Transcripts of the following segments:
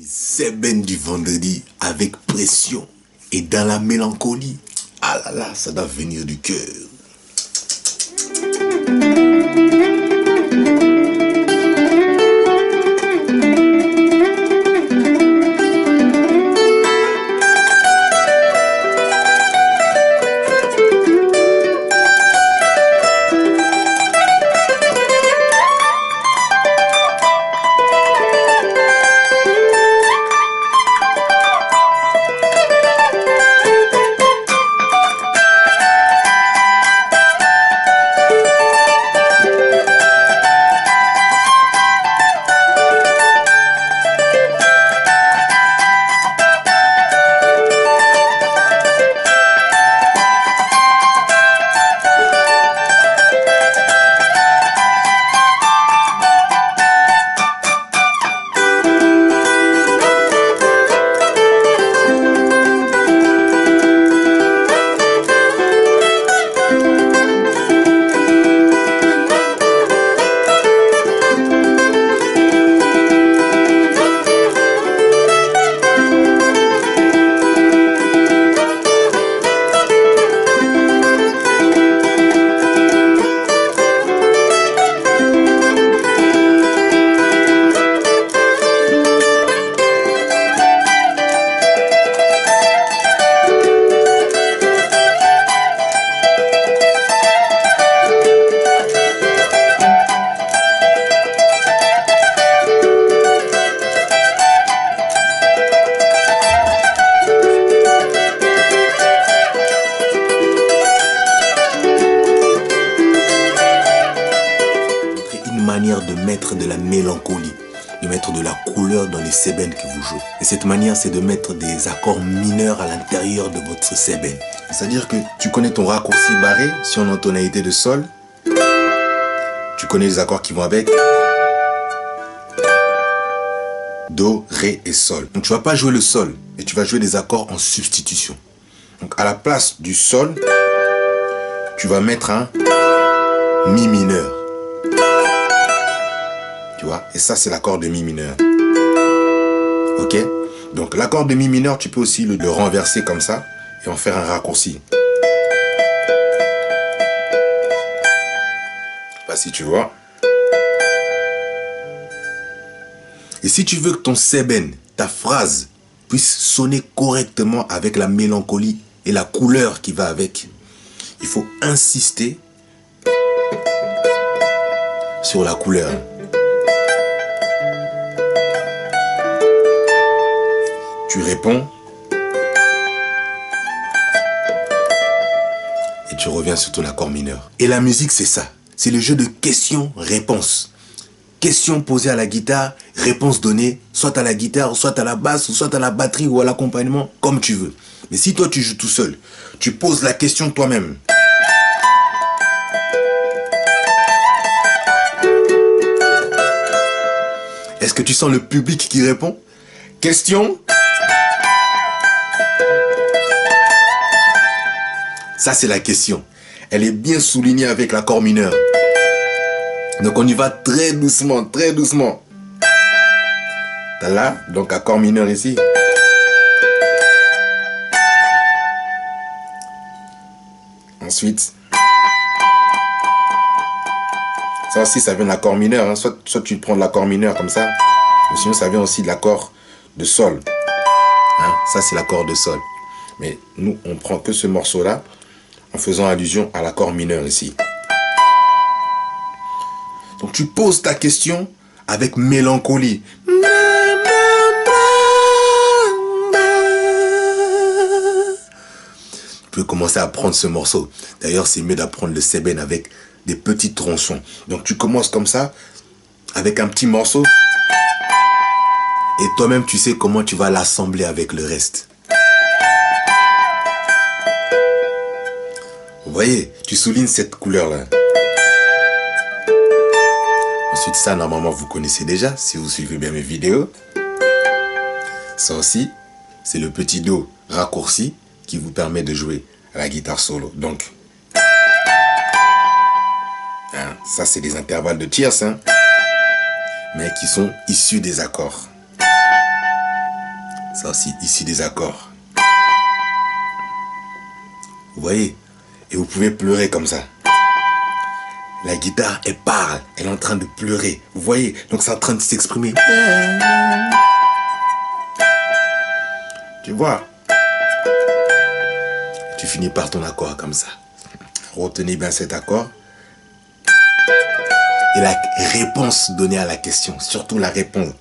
Seben du vendredi avec pression et dans la mélancolie. Ah là là, ça doit venir du cœur. Manière de mettre de la mélancolie, de mettre de la couleur dans les sébènes que vous jouez. Et cette manière, c'est de mettre des accords mineurs à l'intérieur de votre sébène. C'est-à-dire que tu connais ton raccourci barré, si on est en tonalité de sol. Tu connais les accords qui vont avec. Do, ré et sol. Donc tu vas pas jouer le sol, mais tu vas jouer des accords en substitution. Donc à la place du sol, tu vas mettre un mi mineur. Tu vois? Et ça, c'est l'accord de mi mineur. Ok? Donc, l'accord de mi mineur, tu peux aussi le renverser comme ça et en faire un raccourci. Bah, si tu vois. Et si tu veux que ton sébène, ta phrase, puisse sonner correctement avec la mélancolie et la couleur qui va avec, il faut insister sur la couleur. Tu réponds et tu reviens sur ton accord mineur. Et la musique, c'est ça. C'est le jeu de questions-réponses. Questions posées à la guitare, réponses données, soit à la guitare, soit à la basse, soit à la batterie ou à l'accompagnement, comme tu veux. Mais si toi, tu joues tout seul, tu poses la question toi-même. Est-ce que tu sens le public qui répond? Question. Ça, c'est la question. Elle est bien soulignée avec l'accord mineur. Donc, on y va très doucement, très doucement. T'as là, donc accord mineur ici. Ensuite, ça aussi, ça vient de l'accord mineur. Hein. Soit tu prends de l'accord mineur comme ça, ou sinon, ça vient aussi de l'accord de sol. Hein. Ça, c'est l'accord de sol. Mais nous, on prend que ce morceau-là, en faisant allusion à l'accord mineur ici. Donc tu poses ta question avec mélancolie. Tu peux commencer à prendre ce morceau. D'ailleurs, c'est mieux d'apprendre le sébène avec des petits tronçons. Donc tu commences comme ça, avec un petit morceau. Et toi-même, tu sais comment tu vas l'assembler avec le reste. Vous voyez, tu soulignes cette couleur-là. Ensuite, ça, normalement, vous connaissez déjà, si vous suivez bien mes vidéos. Ça aussi, c'est le petit do raccourci qui vous permet de jouer à la guitare solo. Donc, hein, ça, c'est des intervalles de tierces, hein, mais qui sont issus des accords. Ça aussi, ici des accords. Vous voyez? Et vous pouvez pleurer comme ça. La guitare, elle parle. Elle est en train de pleurer. Vous voyez? Donc c'est en train de s'exprimer. Tu vois? Tu finis par ton accord comme ça. Retenez bien cet accord. Et la réponse donnée à la question. Surtout la réponse.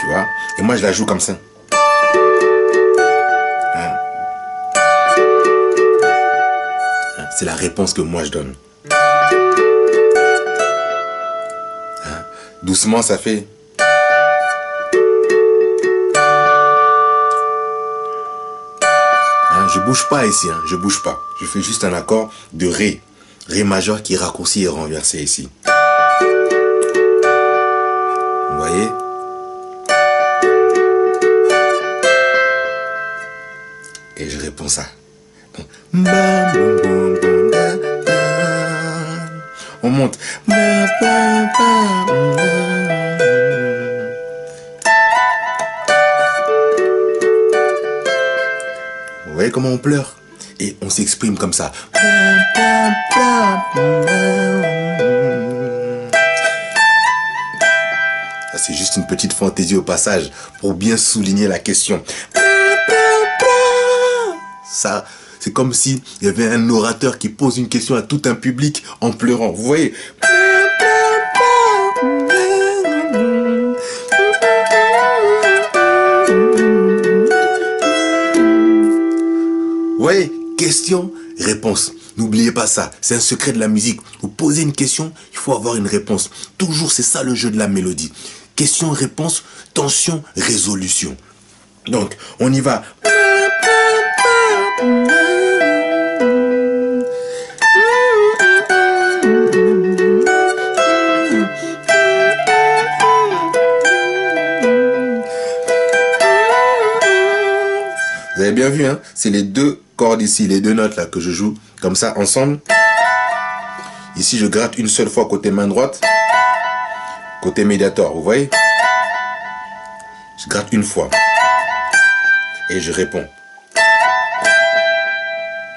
Tu vois? Et moi, je la joue comme ça. C'est la réponse que moi je donne. Doucement, ça fait. Je bouge pas ici, je bouge pas. Je fais juste un accord de Ré. Ré majeur qui est raccourci et renversé ici. Vous voyez? Et je réponds ça. On monte. Vous voyez comment on pleure? Et on s'exprime comme ça. C'est juste une petite fantaisie au passage pour bien souligner la question. Ça, c'est comme si il y avait un orateur qui pose une question à tout un public en pleurant. Vous voyez? Vous voyez? Question, réponse. N'oubliez pas ça. C'est un secret de la musique. Vous posez une question, il faut avoir une réponse. Toujours, c'est ça le jeu de la mélodie. Question, réponse, tension, résolution. Donc, on y va. Vous avez bien vu, hein? C'est les deux cordes ici, les deux notes là que je joue comme ça ensemble. Ici, je gratte une seule fois côté main droite, côté médiator, vous voyez? Je gratte une fois et je réponds.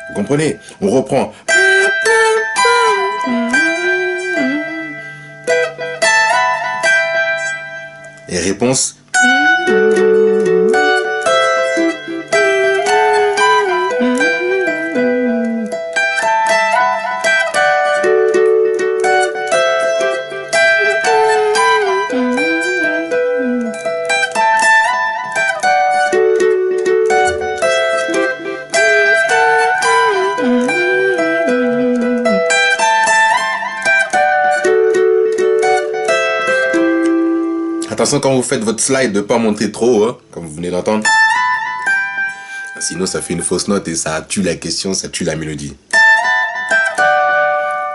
Vous comprenez? On reprend. Et réponse. Attention quand vous faites votre slide de ne pas monter trop, hein, comme vous venez d'entendre. Sinon ça fait une fausse note et ça tue la question, ça tue la mélodie.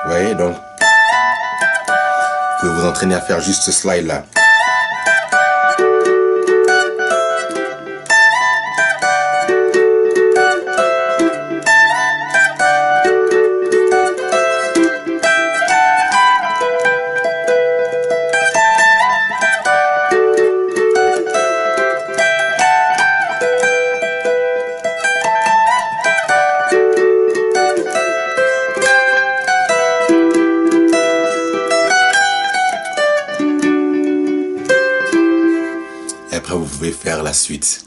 Vous voyez, donc vous pouvez vous entraîner à faire juste ce slide là. Vous pouvez faire la suite.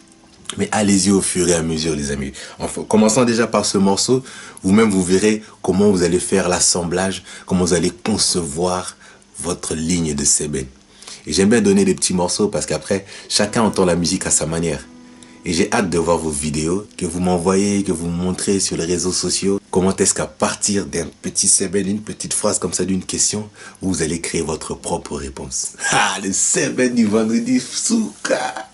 Mais allez-y au fur et à mesure, les amis. En commençant déjà par ce morceau, vous-même, vous verrez comment vous allez faire l'assemblage, comment vous allez concevoir votre ligne de sébène. Et j'aime bien donner des petits morceaux parce qu'après, chacun entend la musique à sa manière. Et j'ai hâte de voir vos vidéos, que vous m'envoyez, que vous me montrez sur les réseaux sociaux. Comment est-ce qu'à partir d'un petit sébène, une petite phrase comme ça d'une question, vous allez créer votre propre réponse. Ah, le sébène du vendredi, souka!